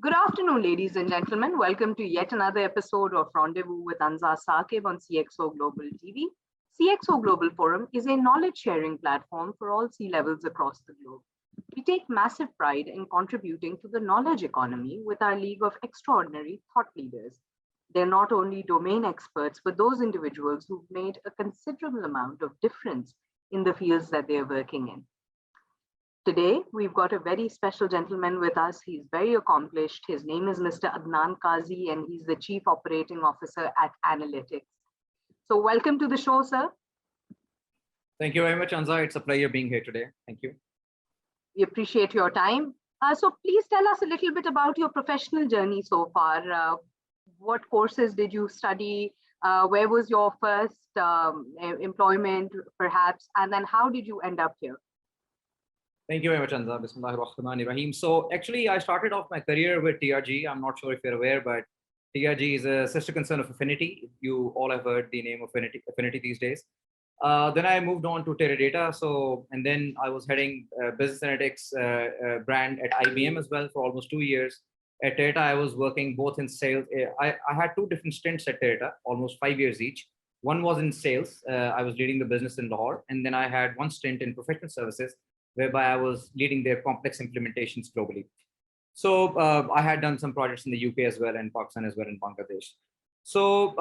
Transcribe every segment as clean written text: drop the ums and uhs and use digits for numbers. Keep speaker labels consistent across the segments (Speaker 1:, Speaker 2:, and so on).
Speaker 1: Good afternoon, ladies and gentlemen. Welcome to yet another episode of Rendezvous with Anza Saqib on CxO Global TV. CxO Global Forum is a knowledge sharing platform for all C-levels across the globe. We take massive pride in contributing to the knowledge economy with our league of extraordinary thought leaders. They're not only domain experts, but those individuals who've made a considerable amount of difference in the fields that they're working in. Today, we've got a very special gentleman with us. He's very accomplished. His name is Mr. Adnan Kazi, and he's the Chief Operating Officer at Analytics. So welcome to the show, sir.
Speaker 2: Thank you very much, Anza. It's a pleasure being here today. Thank you.
Speaker 1: We appreciate your time. So please tell us a little bit about your professional journey so far. What courses did you study? Where was your first employment, perhaps? And then how did you end up here?
Speaker 2: Thank you very much, Anza. Bismillahirrahmanirrahim. So actually, I started off my career with TRG. I'm not sure if you're aware, but TRG is a sister concern of Affinity. You all have heard the name of Affinity these days. Then I moved on to Teradata. And then I was heading business analytics brand at IBM as well for almost 2 years. At Teradata, I was working both in sales. I had two different stints at Teradata, almost 5 years each. One was in sales. I was leading the business in Lahore. And then I had one stint in professional services, whereby I was leading their complex implementations globally. So I had done some projects in the UK as well, and Pakistan as well, in Bangladesh. So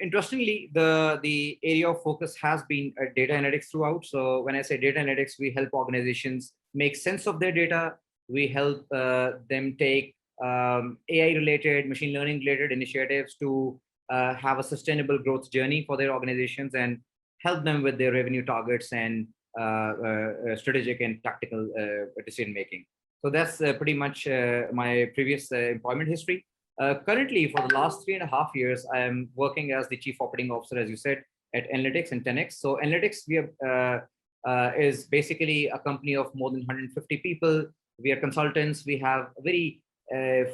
Speaker 2: interestingly, the area of focus has been data analytics throughout. So when I say data analytics, we help organizations make sense of their data. We help them take AI-related, machine learning-related initiatives to have a sustainable growth journey for their organizations and help them with their revenue targets and strategic and tactical decision making. So that's pretty much my previous employment history. Currently, for the last 3.5 years, I am working as the Chief Operating Officer, as you said, at Analytics and 10x. So Analytics is basically a company of more than 150 people. We are consultants. We have a very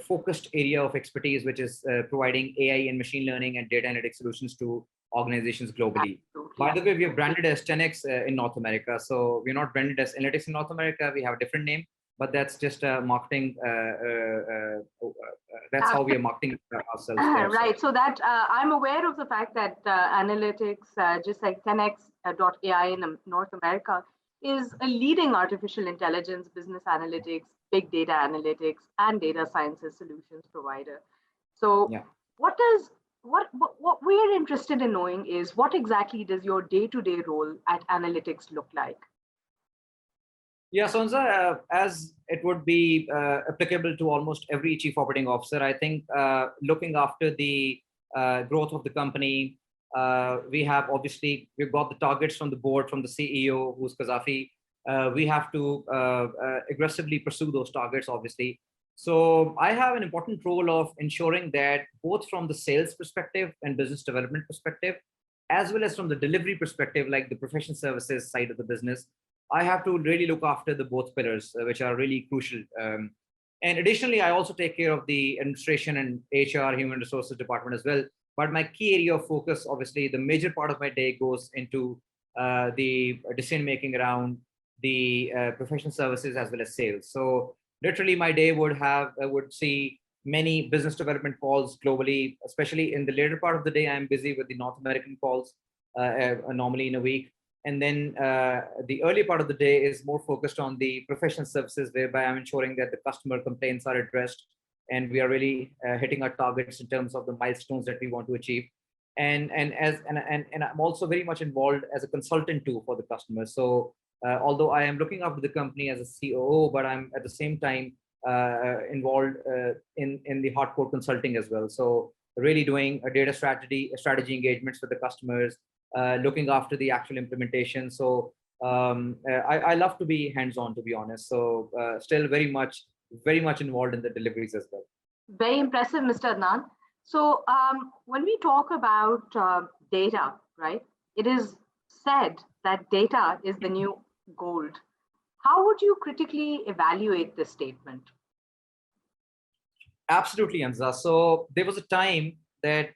Speaker 2: focused area of expertise, which is providing AI and machine learning and data analytics solutions to organizations globally. Absolutely. By the way, we are branded as 10x in North America. So we're not branded as Analytics in North America. We have a different name, but that's just a marketing. That's how we are marketing ourselves.
Speaker 1: Right. So that I'm aware of the fact that Analytics, just like 10x.ai in North America, is a leading artificial intelligence, business analytics, big data analytics, and data sciences solutions provider. So yeah. What we're interested in knowing is what exactly does your day-to-day role at Analytics look like?
Speaker 2: Yeah, so Anza, as it would be applicable to almost every chief operating officer, I think looking after the growth of the company, we've got the targets from the board, from the CEO, who's Kazafi. We have to aggressively pursue those targets, obviously. So I have an important role of ensuring that both from the sales perspective and business development perspective, as well as from the delivery perspective, like the professional services side of the business, I have to really look after the both pillars, which are really crucial. And additionally, I also take care of the administration and HR, human resources department as well. But my key area of focus, obviously, the major part of my day goes into the decision-making around the professional services as well as sales. So literally my day would see many business development calls globally, especially in the later part of the day. I'm busy with the North American calls normally in a week. And then the early part of the day is more focused on the professional services, whereby I'm ensuring that the customer complaints are addressed and we are really hitting our targets in terms of the milestones that we want to achieve. And I'm also very much involved as a consultant too for the customers. So although I am looking after the company as a COO, but I'm at the same time involved in the hardcore consulting as well. So really doing a data strategy engagements with the customers, looking after the actual implementation. So I love to be hands-on, to be honest. So still very much involved in the deliveries as well.
Speaker 1: Very impressive, Mr. Adnan. So when we talk about data, right, it is said that data is the new gold. How would you critically evaluate this statement?
Speaker 2: Absolutely, Anza. So there was a time that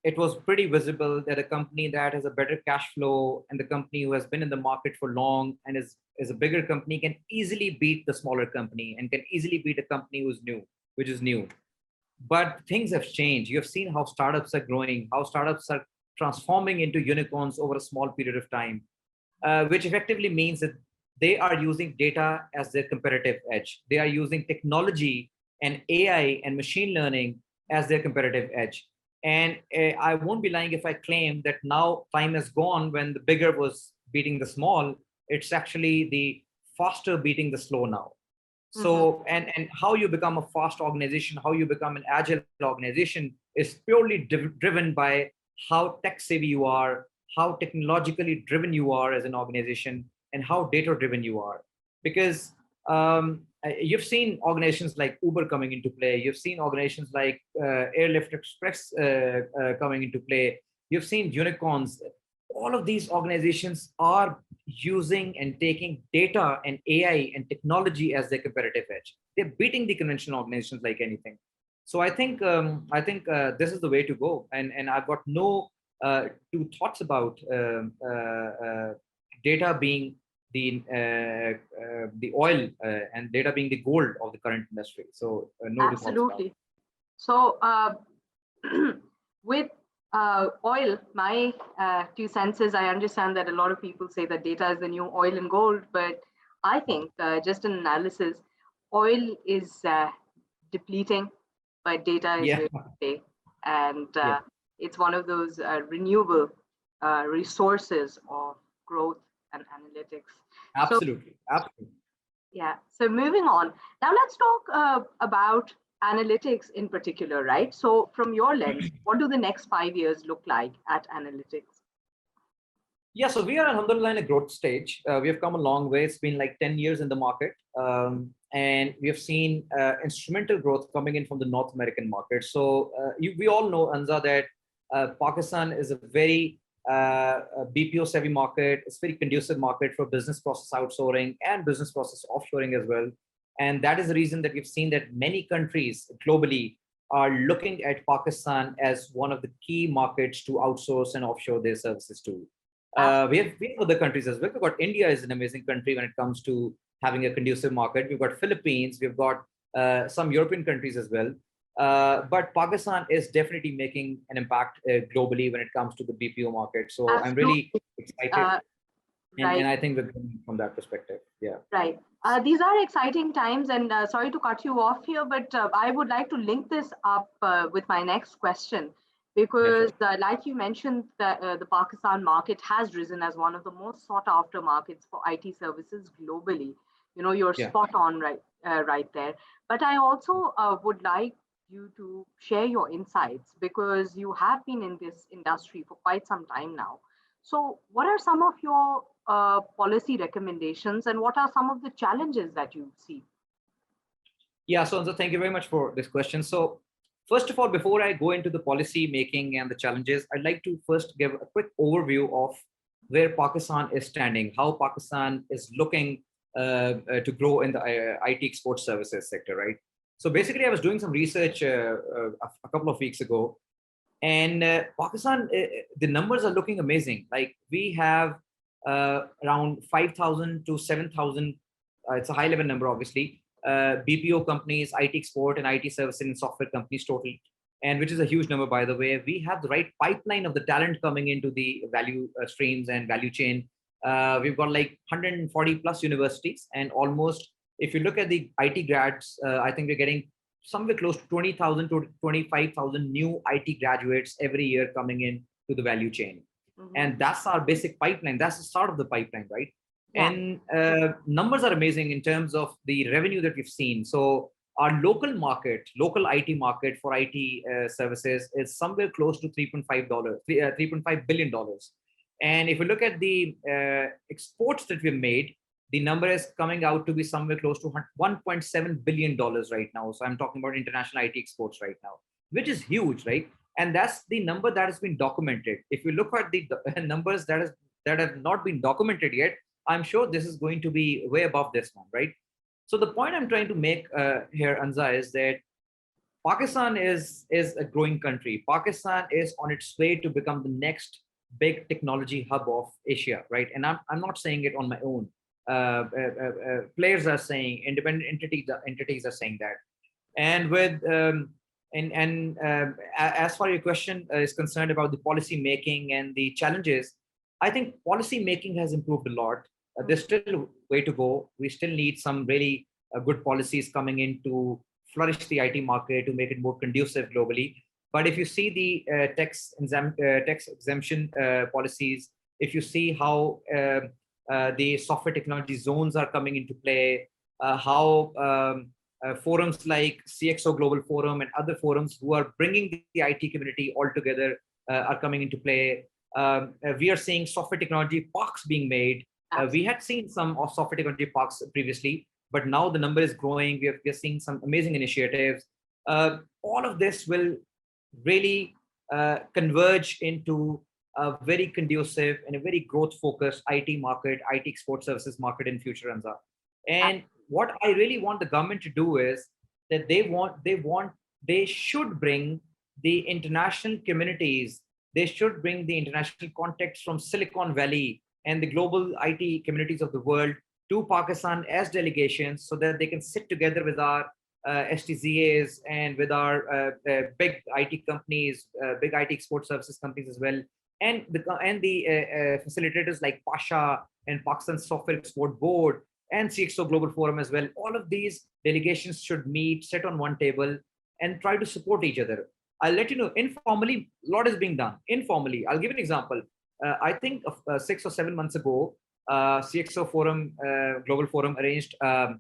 Speaker 2: it was pretty visible that a company that has a better cash flow and the company who has been in the market for long and is a bigger company can easily beat the smaller company and can easily beat a company who's new. which is new. But things have changed. You have seen how startups are growing, how startups are transforming into unicorns over a small period of time, which effectively means that they are using data as their competitive edge. They are using technology and AI and machine learning as their competitive edge. And I won't be lying if I claim that now time has gone when the bigger was beating the small. It's actually the faster beating the slow now. So, and how you become a fast organization, how you become an agile organization is purely driven by how tech savvy you are, how technologically driven you are as an organization, and how data driven you are. Because you've seen organizations like Uber coming into play. You've seen organizations like Airlift Express coming into play. You've seen unicorns. All of these organizations are using and taking data and AI and technology as their competitive edge. They're beating the conventional organizations like anything. So I think this is the way to go. And I've got no two thoughts about data being the oil and data being the gold of the current industry. So no two thoughts about it.
Speaker 1: Absolutely. So with oil, my 2 cents is, I understand that a lot of people say that data is the new oil and gold, but I think just an analysis, oil is depleting, but data is here to stay. And it's one of those renewable resources of growth and analytics.
Speaker 2: Absolutely. Absolutely.
Speaker 1: Yeah. So moving on. Now let's talk about analytics in particular, right? So from your lens, what do the next 5 years look like at analytics?
Speaker 2: Yeah, so we are alhamdulillah in a growth stage. We have come a long way. It's been like 10 years in the market. And we have seen instrumental growth coming in from the North American market. So we all know, Anza, that Pakistan is a very BPO savvy market. It's a very conducive market for business process outsourcing and business process offshoring as well. And that is the reason that we've seen that many countries globally are looking at Pakistan as one of the key markets to outsource and offshore their services to. We have other countries as well. We've got India is an amazing country when it comes to having a conducive market. We've got Philippines. We've got some European countries as well. But Pakistan is definitely making an impact globally when it comes to the BPO market. So I'm really excited. And I think we're going from that perspective. Yeah.
Speaker 1: Right. These are exciting times, and sorry to cut you off here, but I would like to link this up with my next question, because like you mentioned, the Pakistan market has risen as one of the most sought after markets for IT services globally. You know, you're spot on right there. But I also would like you to share your insights, because you have been in this industry for quite some time now. So what are some of your policy recommendations, and what are some of the challenges that you see?
Speaker 2: Yeah, so Anza, thank you very much for this question. So first of all, before I go into the policy making and the challenges, I'd like to first give a quick overview of where Pakistan is standing, how Pakistan is looking to grow in the IT export services sector, right? So basically, I was doing some research a couple of weeks ago, and Pakistan, the numbers are looking amazing. Like we have around 5,000 to 7,000, it's a high level number, obviously, BPO companies, IT export and IT services and software companies total, and which is a huge number, by the way. We have the right pipeline of the talent coming into the value streams and value chain. We've got like 140 plus universities, and almost, if you look at the IT grads, I think we're getting somewhere close to 20,000 to 25,000 new IT graduates every year coming in to the value chain. And that's our basic pipeline. That's the start of the pipeline, right? Yeah. And numbers are amazing in terms of the revenue that we've seen. So our local market, local IT market for IT services is somewhere close to $3.5 billion. And if you look at the exports that we've made, the number is coming out to be somewhere close to $1.7 billion right now. So I'm talking about international IT exports right now, which is huge, right? And that's the number that has been documented. If you look at the numbers that have not been documented yet, I'm sure this is going to be way above this one, right? So the point I'm trying to make here, Anza, is that Pakistan is a growing country. Pakistan is on its way to become the next big technology hub of Asia, right? And I'm not saying it on my own. Players are saying, independent entities are saying that. And with as far as your question is concerned about the policy making and the challenges, I think policy making has improved a lot. There's still a way to go. We still need some really good policies coming in to flourish the IT market, to make it more conducive globally. But if you see the tax exemption policies, if you see how the software technology zones are coming into play, how forums like CxO Global Forum and other forums who are bringing the IT community all together are coming into play. We are seeing software technology parks being made. We had seen some of software technology parks previously, but now the number is growing. We are seeing some amazing initiatives. All of this will really converge into a very conducive and a very growth-focused IT market, IT export services market in future, Anza. And what I really want the government to do is that they should bring the international communities, they should bring the international contacts from Silicon Valley and the global IT communities of the world to Pakistan as delegations, so that they can sit together with our STZAs and with our big IT companies, big IT export services companies as well, and the facilitators like Pasha and Pakistan Software Export Board and CxO Global Forum as well. All of these delegations should meet, sit on one table, and try to support each other. I'll let you know, informally, a lot is being done. Informally, I'll give an example. I think 6 or 7 months ago, CxO Forum, Global Forum arranged a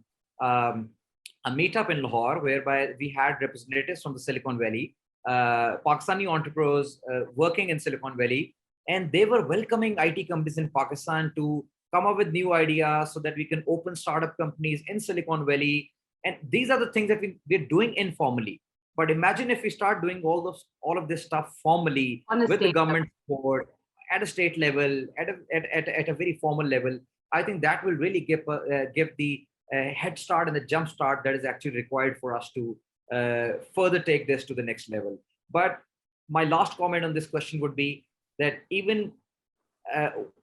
Speaker 2: meetup in Lahore, whereby we had representatives from the Silicon Valley, Pakistani entrepreneurs working in Silicon Valley, and they were welcoming IT companies in Pakistan to come up with new ideas so that we can open startup companies in Silicon Valley. And these are the things that we're doing informally. But imagine if we start doing all of this stuff formally with the government support at a state level, at a very formal level. I think that will really give the head start and the jump start that is actually required for us to further take this to the next level. But my last comment on this question would be that even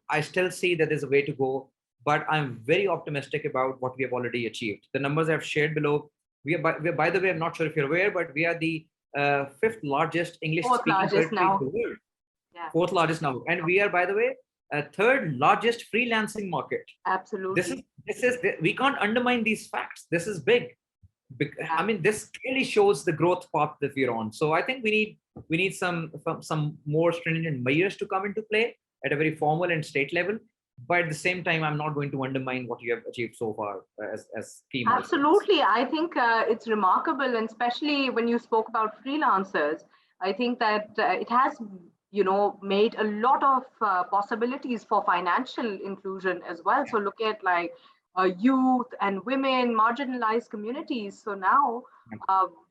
Speaker 2: I still see that there's a way to go, but I'm very optimistic about what we have already achieved. The numbers I've shared below, we are by the way, I'm not sure if you're aware, but we are the 5th largest English-speaking country in the world. Yeah. 4th largest now. And we are, by the way, 3rd largest freelancing market.
Speaker 1: Absolutely.
Speaker 2: We can't undermine these facts. This is big. I mean, this clearly shows the growth path that we're on. So I think we need some more stringent measures to come into play at a very formal and state level. But at the same time, I'm not going to undermine what you have achieved so far as key milestones.
Speaker 1: Absolutely. I think it's remarkable, and especially when you spoke about freelancers, I think that it has, made a lot of possibilities for financial inclusion as well. So look at like youth and women, marginalized communities. So now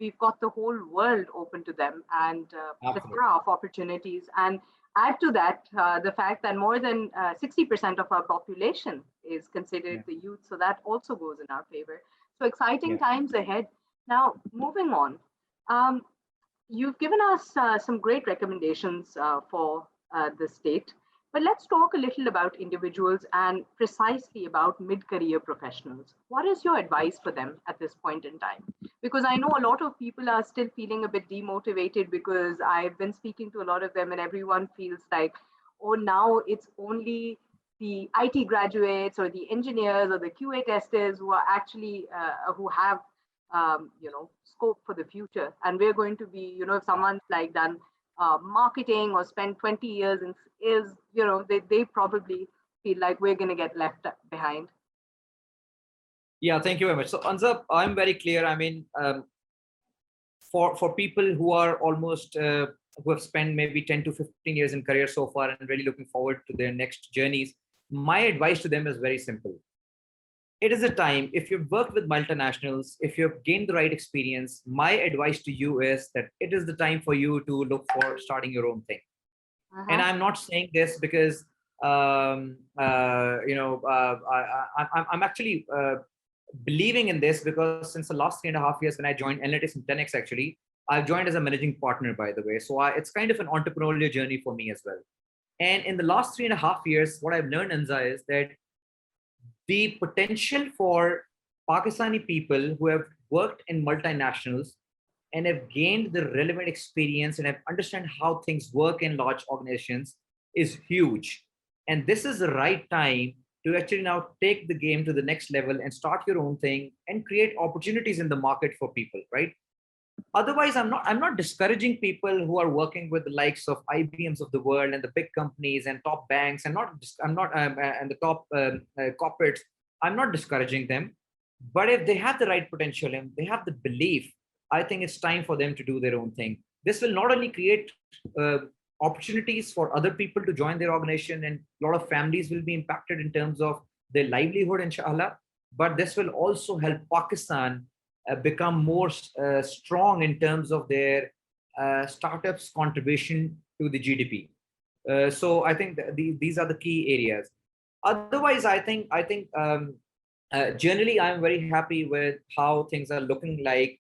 Speaker 1: we've got the whole world open to them, and plethora of opportunities. And add to that the fact that more than 60% of our population is considered the youth. So that also goes in our favor. So exciting times ahead. Now, moving on. You've given us some great recommendations for the state, but let's talk a little about individuals and precisely about mid-career professionals. What is your advice for them at this point in time? Because I know a lot of people are still feeling a bit demotivated, because I've been speaking to a lot of them and everyone feels like, oh, now it's only the IT graduates or the engineers or the QA testers who are actually, who have scope for the future. And we're going to be, if someone's like done marketing or spent 20 years in is, they probably feel like we're going to get left behind.
Speaker 2: Yeah, thank you very much. So Anza, I'm very clear. I mean, for people who are almost, who have spent maybe 10 to 15 years in career so far and really looking forward to their next journeys, my advice to them is very simple. It is a time, if you've worked with multinationals, if you've gained the right experience, my advice to you is that it is the time for you to look for starting your own thing. And I'm not saying this because, I'm actually believing in this, because since the last 3.5 years when I joined Analytics in 10x, actually, I've joined as a managing partner, by the way. So it's kind of an entrepreneurial journey for me as well. And in the last 3.5 years, what I've learned, Anza, is that the potential for Pakistani people who have worked in multinationals and have gained the relevant experience and have understand how things work in large organizations is huge. And this is the right time to actually now take the game to the next level and start your own thing and create opportunities in the market for people, right? Otherwise, I'm not discouraging people who are working with the likes of IBMs of the world and the big companies and top banks, and I'm not and the top corporates. I'm not discouraging them, but if they have the right potential and they have the belief, I think it's time for them to do their own thing. This will not only create uh, opportunities for other people to join their organization, and a lot of families will be impacted in terms of their livelihood, inshallah. But this will also help Pakistan become more strong in terms of their startups contribution to the GDP. So I think these are the key areas. Otherwise, I think generally I'm very happy with how things are looking like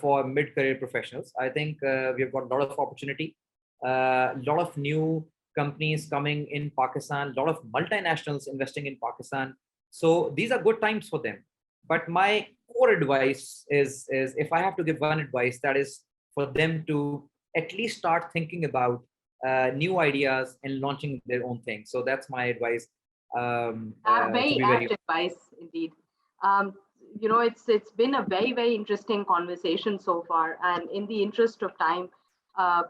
Speaker 2: for mid-career professionals. I think we've got a lot of opportunity, a lot of new companies coming in Pakistan, a lot of multinationals investing in Pakistan. So these are good times for them. But my core advice is if I have to give one advice, that is for them to at least start thinking about new ideas and launching their own thing. So that's my advice.
Speaker 1: Very apt advice indeed. Um, it's been a very interesting conversation so far, and in the interest of time, uh,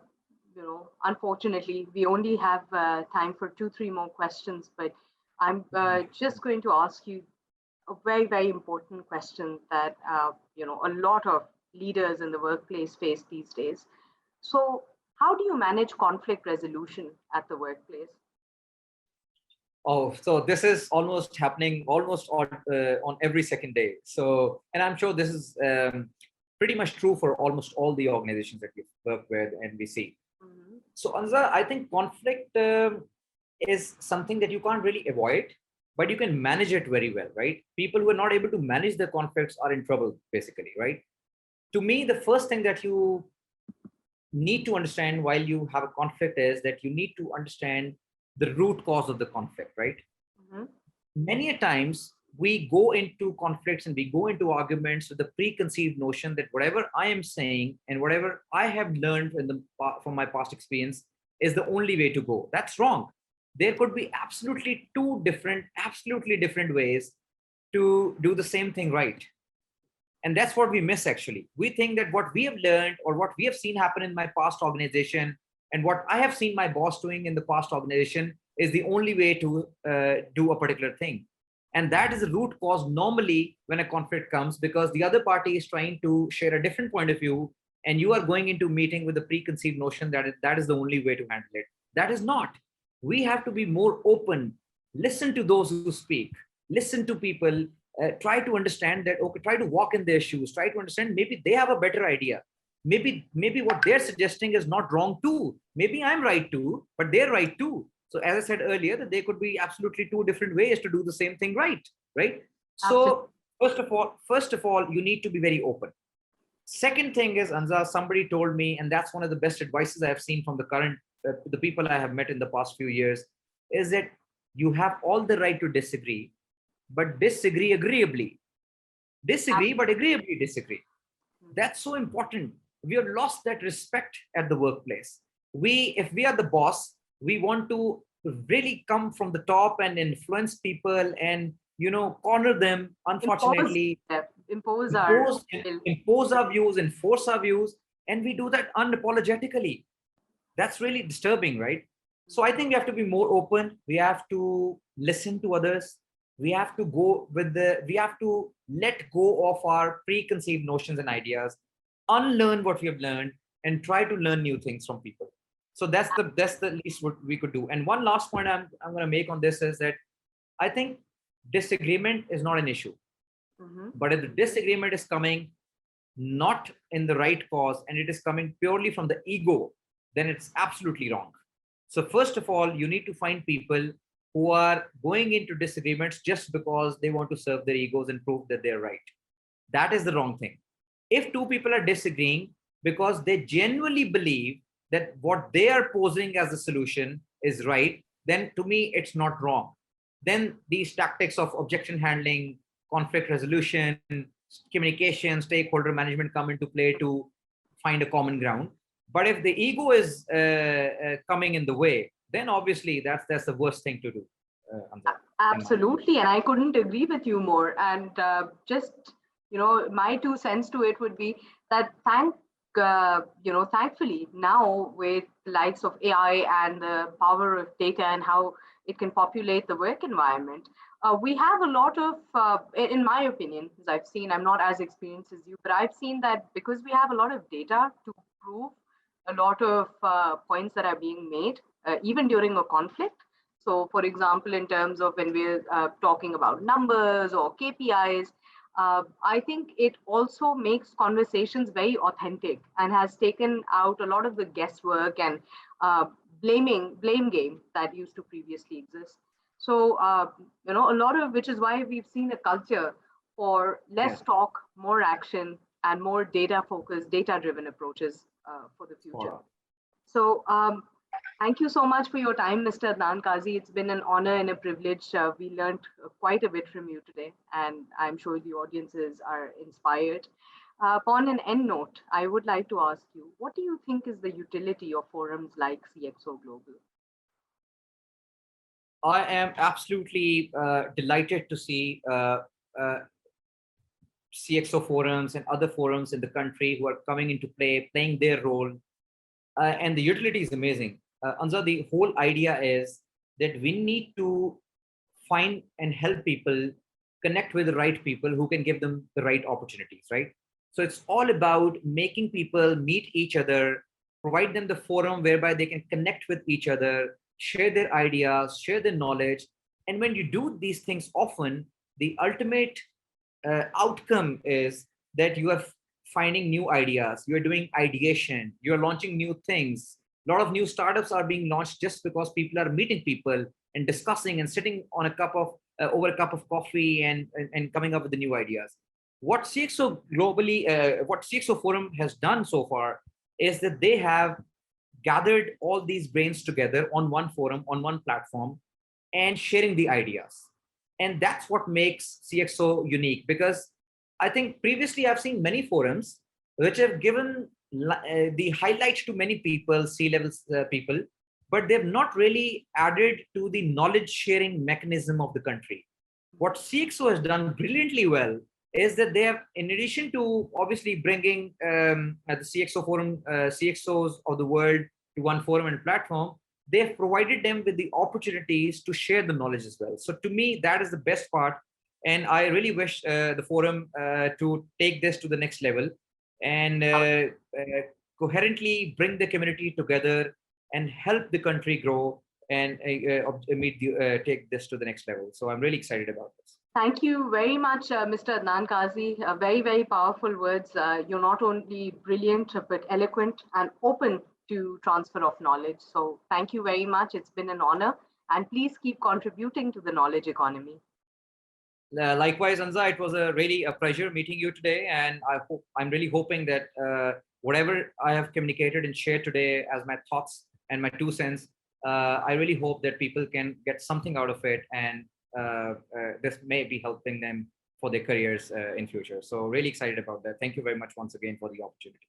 Speaker 1: unfortunately, we only have time for 2-3 more questions. But I'm just going to ask you a very important question that a lot of leaders in the workplace face these days. So, how do you manage conflict resolution at the workplace?
Speaker 2: Oh, so this is almost happening almost on every second day. So, and I'm sure this is pretty much true for almost all the organizations that we work with and we see. Mm-hmm. So, Anza, I think conflict is something that you can't really avoid, but you can manage it very well, right? People who are not able to manage their conflicts are in trouble, basically, right? To me, the first thing that you need to understand while you have a conflict is that you need to understand the root cause of the conflict, right? Mm-hmm. Many a times we go into conflicts and we go into arguments with the preconceived notion that whatever I am saying and whatever I have learned from my past experience is the only way to go. That's wrong. There could be absolutely different ways to do the same thing right. And that's what we miss actually. We think that what we have learned or what we have seen happen in my past organization and what I have seen my boss doing in the past organization is the only way to do a particular thing. And that is the root cause normally when a conflict comes, because the other party is trying to share a different point of view and you are going into meeting with a preconceived notion that that is the only way to handle it. That is not. We have to be more open, listen to those who speak, listen to people, try to understand that, okay, try to walk in their shoes, try to understand maybe they have a better idea. Maybe what they're suggesting is not wrong too. Maybe I'm right too, but they're right too. So as I said earlier, that there could be absolutely two different ways to do the same thing right? So first of all, you need to be very open. Second thing is, Anza, somebody told me, and that's one of the best advices I have seen from the people I have met in the past few years, is that you have all the right to disagree, but disagree agreeably. Disagree, but agreeably disagree. That's so important. We have lost that respect at the workplace. If we are the boss, we want to really come from the top and influence people and corner them. Unfortunately, impose our views, enforce our views, and we do that unapologetically. That's really disturbing, right? So I think we have to be more open. We have to listen to others. We have to let go of our preconceived notions and ideas, unlearn what we have learned, and try to learn new things from people. So that's the least what we could do. And one last point I'm going to make on this is that I think disagreement is not an issue. Mm-hmm. But if the disagreement is coming not in the right cause and it is coming purely from the ego, then it's absolutely wrong. So first of all, you need to find people who are going into disagreements just because they want to serve their egos and prove that they're right. That is the wrong thing. If two people are disagreeing because they genuinely believe that what they are posing as a solution is right, then to me, it's not wrong. Then these tactics of objection handling, conflict resolution, communication, stakeholder management come into play to find a common ground. But if the ego is coming in the way, then obviously that's the worst thing to do.
Speaker 1: Absolutely, and I couldn't agree with you more. And just my 2 cents to it would be that thankfully now with the likes of AI and the power of data and how it can populate the work environment, we have a lot of, in my opinion, as I've seen, I'm not as experienced as you, but I've seen that because we have a lot of data to prove a lot of points that are being made, even during a conflict. So, for example, in terms of when we're talking about numbers or KPIs, I think it also makes conversations very authentic and has taken out a lot of the guesswork and blame game that used to previously exist. So, a lot of which is why we've seen a culture for less talk, more action, and more data focused, data driven approaches for the future.
Speaker 2: Wow.
Speaker 1: So, thank you so much for your time, Mr. Adnan Kazi. It's been an honor and a privilege. We learned quite a bit from you today, and I'm sure the audiences are inspired. Upon an end note, I would like to ask you, what do you think is the utility of forums like CxO Global?
Speaker 2: I am absolutely delighted to see CxO forums and other forums in the country who are coming into play, playing their role. And the utility is amazing. Anza, the whole idea is that we need to find and help people connect with the right people who can give them the right opportunities, right? So it's all about making people meet each other, provide them the forum whereby they can connect with each other, share their ideas, share their knowledge. And when you do these things often, the ultimate outcome is that you are finding new ideas, you're doing ideation, you're launching new things. A lot of new startups are being launched just because people are meeting people and discussing and sitting on a cup of over a cup of coffee and coming up with the new ideas. What CxO globally, what CxO Forum has done so far is that they have gathered all these brains together on one forum, on one platform, and sharing the ideas. And that's what makes CxO unique, because I think previously I've seen many forums which have given the highlight to many people, C-level people, but they've not really added to the knowledge sharing mechanism of the country. What CxO has done brilliantly well is that they have, in addition to obviously bringing the CxO forum, CxOs of the world to one forum and platform, they've provided them with the opportunities to share the knowledge as well. So to me, that is the best part. And I really wish the forum to take this to the next level and coherently bring the community together and help the country grow and take this to the next level. So I'm really excited about this.
Speaker 1: Thank you very much, Mr. Adnan Kazi. Very, very powerful words. You're not only brilliant, but eloquent and open to transfer of knowledge. So thank you very much. It's been an honor. And please keep contributing to the knowledge economy.
Speaker 2: Likewise, Anza, it was really a pleasure meeting you today. And I'm really hoping that whatever I have communicated and shared today as my thoughts and my 2 cents, I really hope that people can get something out of it, and this may be helping them for their careers in future. So really excited about that. Thank you very much once again for the opportunity.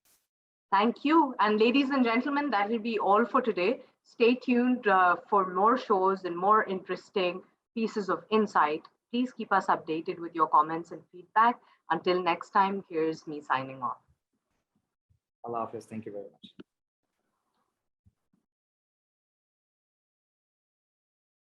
Speaker 1: Thank you. And ladies and gentlemen, that will be all for today. Stay tuned for more shows and more interesting pieces of insight. Please keep us updated with your comments and feedback. Until next time, here's me signing off.
Speaker 2: Allah Hafiz. Thank you very much.